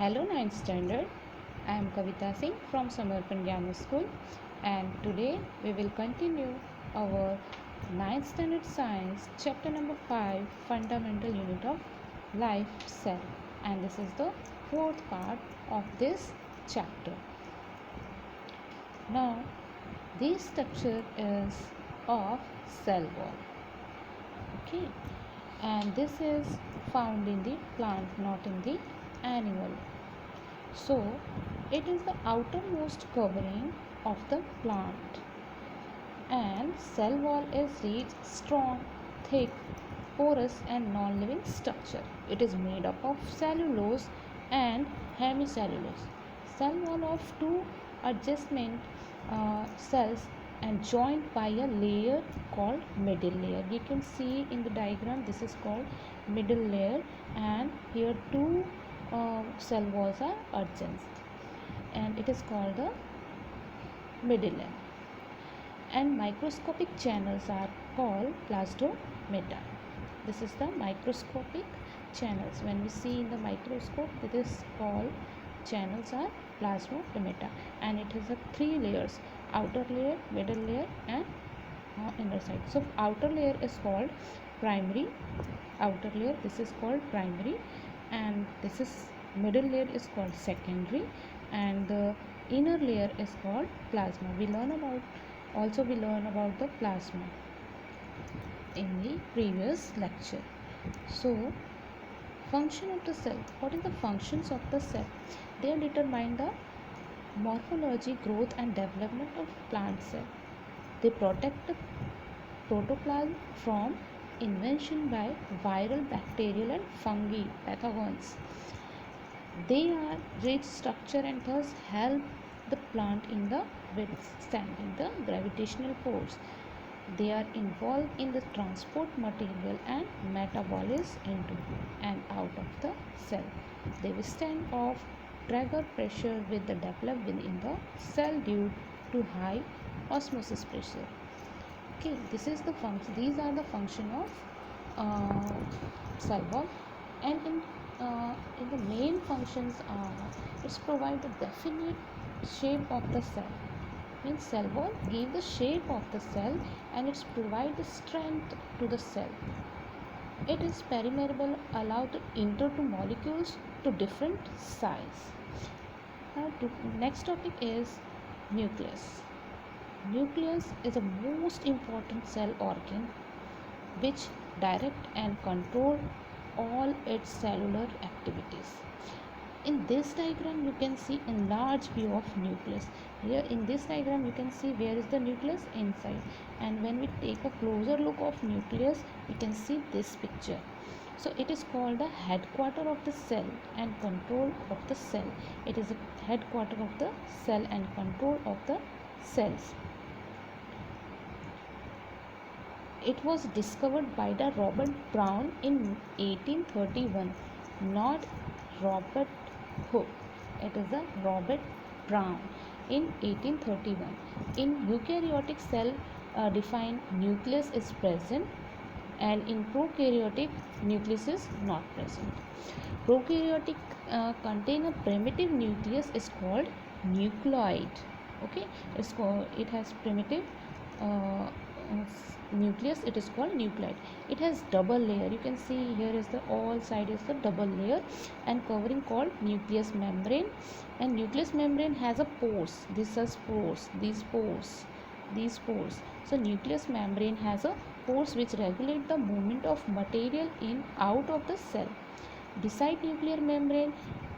Hello 9th standard. I am Kavita Singh from Samarpan Gnyan school, and today we will continue our 9th standard science chapter number 5, fundamental unit of life cell, and this is the fourth part of this chapter. Now this structure is of cell wall, okay, and this is found in the plant, not in the animal. So it is the outermost covering of the plant, and cell wall is rich, strong, thick, porous and non-living structure. It is made up of cellulose and hemicellulose. Cell wall of two adjacent cells and joined by a layer called middle layer. You can see in the diagram, this is called middle layer, and here two cell walls are adjacent, and it is called the middle layer. And microscopic channels are called plasmata. This is the microscopic channels. When we see in the microscope, it is called channels are plasmata, and it has a three layers: outer layer, middle layer and inner side. So outer layer is called primary. Outer layer, this is called primary, and this is middle layer is called secondary, and the inner layer is called plasma. We learn about the plasma in the previous lecture. So function of the cell. What is the functions of the cell? They determine the morphology, growth and development of plant cell. They protect the protoplasm from invasion by viral, bacterial and fungi pathogens. They are rich structure and thus help the plant in the withstanding the gravitational force. They are involved in the transport material and metabolism into and out of the cell. They withstand of trigger pressure with the developed within the cell due to high osmosis pressure. Okay, this is the function. These are the function of cell wall, and in the main functions are it's provide the definite shape of the cell. Means cell wall give the shape of the cell, and it's provide the strength to the cell. It is permeable, allow to enter to molecules to different size. Now next topic is nucleus. Nucleus is a most important cell organ which direct and control all its cellular activities. In this diagram you can see a large view of nucleus. Here in this diagram you can see where is the nucleus inside, and when we take a closer look of nucleus we can see this picture. So it is called the headquarter of the cell and control of the cell. It is a headquarter of the cell and control of the cells. It was discovered by the Robert Brown in 1831, not Robert Hooke. It is a Robert Brown in 1831. In eukaryotic cell, defined nucleus is present, and in prokaryotic nucleus is not present. Prokaryotic contain a primitive nucleus is called nucleoid. Okay, it has primitive nucleus, it is called nucleoid. It has double layer. You can see here is the all side is the double layer and covering called nucleus membrane, and nucleus membrane has a pores. This has pores, these pores. So nucleus membrane has a pores which regulate the movement of material in out of the cell. Beside nuclear membrane,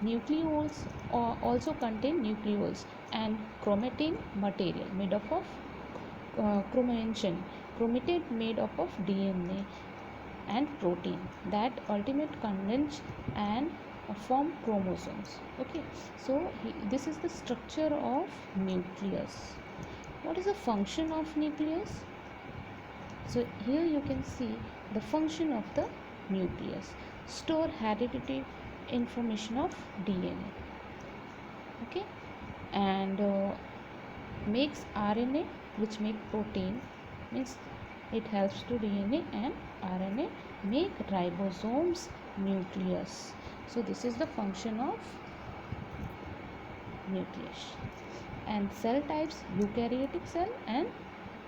nucleoles also contain nucleoles and chromatin material made up of chromatid made up of DNA and protein that ultimate condense and form chromosomes. Okay, so this is the structure of nucleus. What is the function of nucleus? So here you can see the function of the nucleus: store hereditary information of DNA, okay, and makes RNA which make protein. Means it helps to DNA and RNA make ribosomes nucleus. So this is the function of nucleus. And cell types: eukaryotic cell and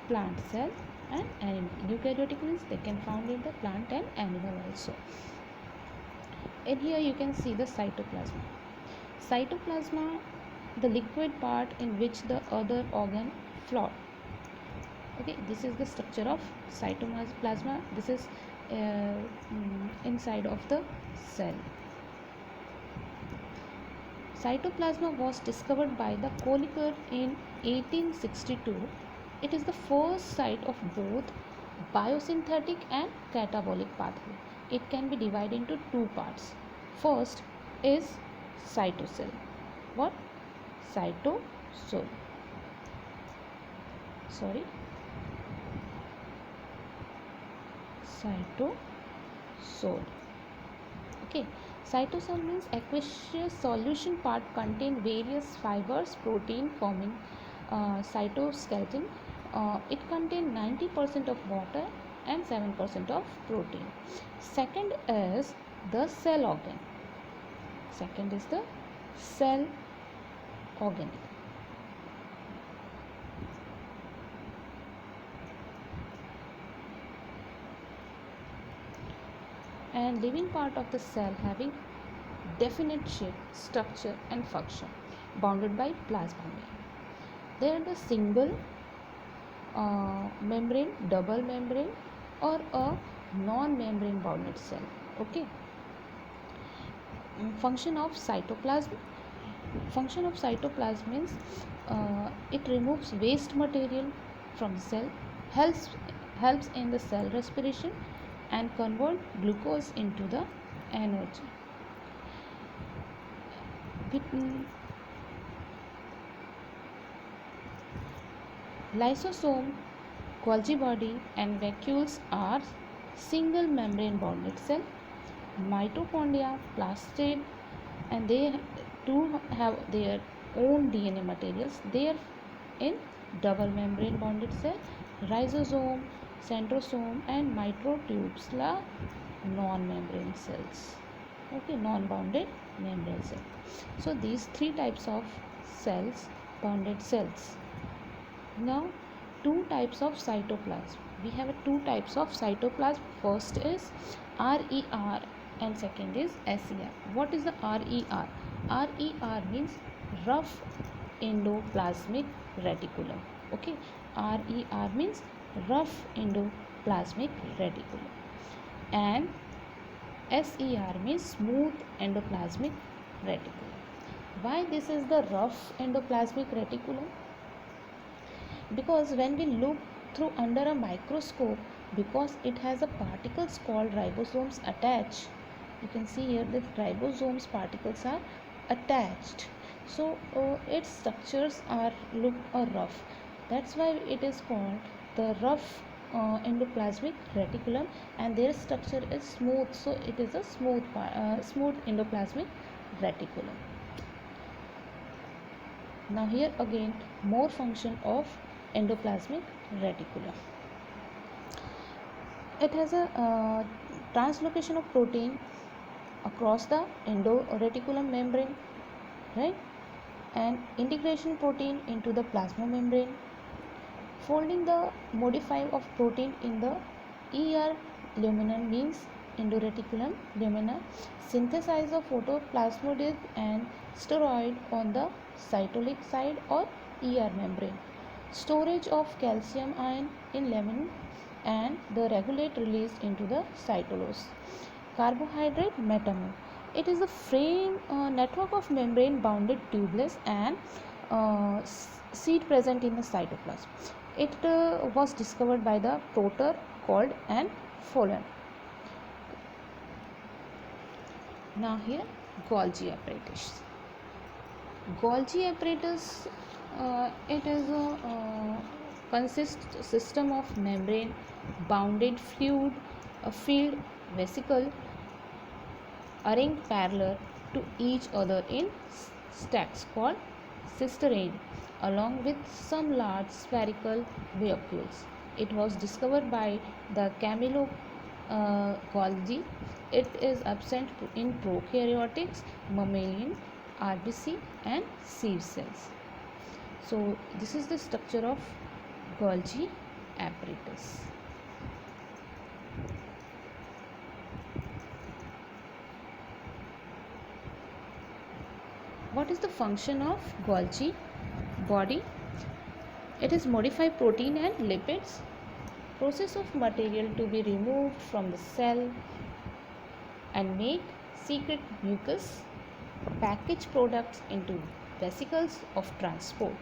plant cell and animal. Eukaryotic means they can found in the plant and animal also. And here you can see the cytoplasm. Cytoplasma, the liquid part in which the other organ float. Okay, this is the structure of cytoplasma. This is inside of the cell. Cytoplasma was discovered by the Kolliker in 1862. It is the first site of both biosynthetic and catabolic pathway. It can be divided into two parts. First is cytosol. What? Cytosol. Cytosol. Okay. Cytosol means aqueous solution part contain various fibers, protein forming cytoskeleton. It contains 90% of water and 7% of protein. Second is the cell organ. And living part of the cell having definite shape, structure and function, bounded by plasma membrane. They are the single membrane, double membrane or a non-membrane bounded cell. Okay. Function of cytoplasm. Function of cytoplasm means it removes waste material from the cell, helps in the cell respiration and convert glucose into the energy. Lysosome, Golgi body and vacuoles are single membrane bonded cell. Mitochondria, plastid, and they too have their own DNA materials. They are in double membrane bonded cell. Rhizosome, centrosome and microtubules are non-membrane cells. Okay, non-bounded membrane cell. So these three types of cells, bounded cells. Now two types of cytoplasm. We have two types of cytoplasm. First is RER and second is SER. What is the RER? RER means rough endoplasmic reticulum. Okay, RER means rough endoplasmic reticulum, and SER means smooth endoplasmic reticulum. Why this is the rough endoplasmic reticulum? Because when we look through under a microscope, because it has a particles called ribosomes attached, you can see here that ribosomes particles are attached, so its structures are look rough. That's why it is called the rough endoplasmic reticulum, and their structure is smooth, so it is a smooth endoplasmic reticulum. Now here again more function of endoplasmic reticulum. It has a translocation of protein across the endoreticulum membrane, right, and integration protein into the plasma membrane, folding the modified of protein in the ER lumen means endoreticulum lumina, synthesis of photoplasmid and steroid on the cytolic side or ER membrane, storage of calcium ion in lumen and the regulate release into the cytolose. Carbohydrate metamer. It is a frame network of membrane bounded tubulus and seed present in the cytoplasm. It was discovered by the Porter, Cold and Follen. Now here Golgi apparatus. Golgi apparatus, it is a consists system of membrane bounded fluid, a filled vesicle arranged parallel to each other in stacks called cisternae, along with some large spherical vacuoles. It was discovered by the Camillo Golgi. It is absent in prokaryotic mammalian RBC and seed cells. So this is the structure of Golgi apparatus. What is the function of Golgi body? It is modify protein and lipids, process of material to be removed from the cell and make secret mucus, package products into vesicles of transport.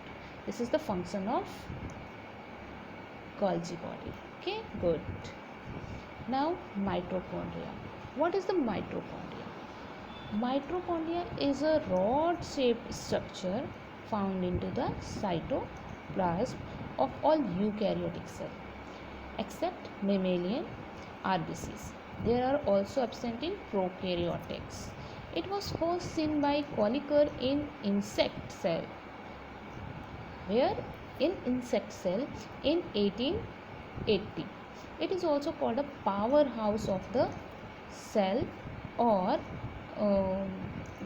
This is the function of Golgi body. Okay, good. Now mitochondria. What is the mitochondria? Mitochondria is a rod shaped structure found into the cytoplasm of all eukaryotic cells except mammalian RBCs. They are also absent in prokaryotics. It was first seen by Colliker in insect cell. Where? In insect cell in 1880. It is also called a powerhouse of the cell or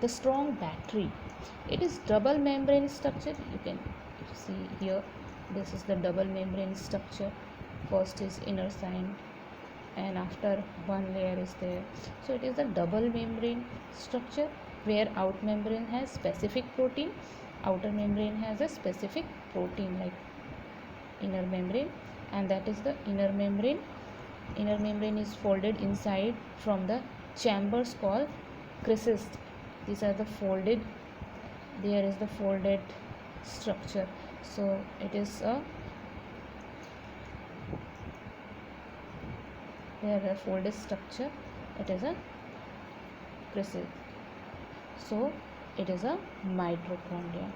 the strong battery. It is double membrane structure. You can see here, this is the double membrane structure. First is inner side and after one layer is there. So it is a double membrane structure where out membrane has specific protein, outer membrane has a specific protein like inner membrane, and that is the inner membrane. Inner membrane is folded inside from the chambers called crisis. These are the folded, there is the folded structure. So it is a, there is a folded structure, it is a crisis. So it is a mitochondria.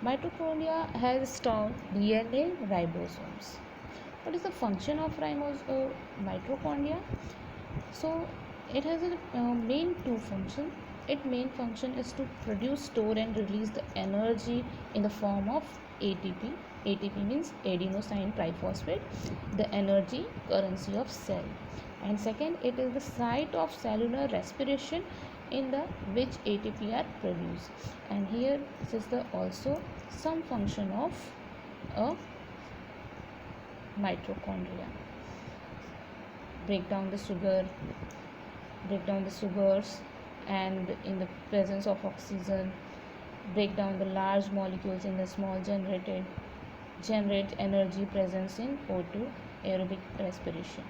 Mitochondria has strong DNA ribosomes. What is the function of mitochondria? So it has a main two function. Its main function is to produce, store and release the energy in the form of ATP. ATP means adenosine triphosphate, the energy currency of cell. And second, it is the site of cellular respiration in the which ATP are produced. And here this is the also some function of a mitochondria. Break down the sugars, and in the presence of oxygen, break down the large molecules in the small, generate energy presence in O2, aerobic respiration.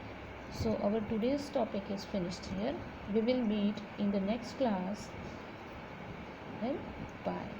So our today's topic is finished here. We will meet in the next class. Well, bye.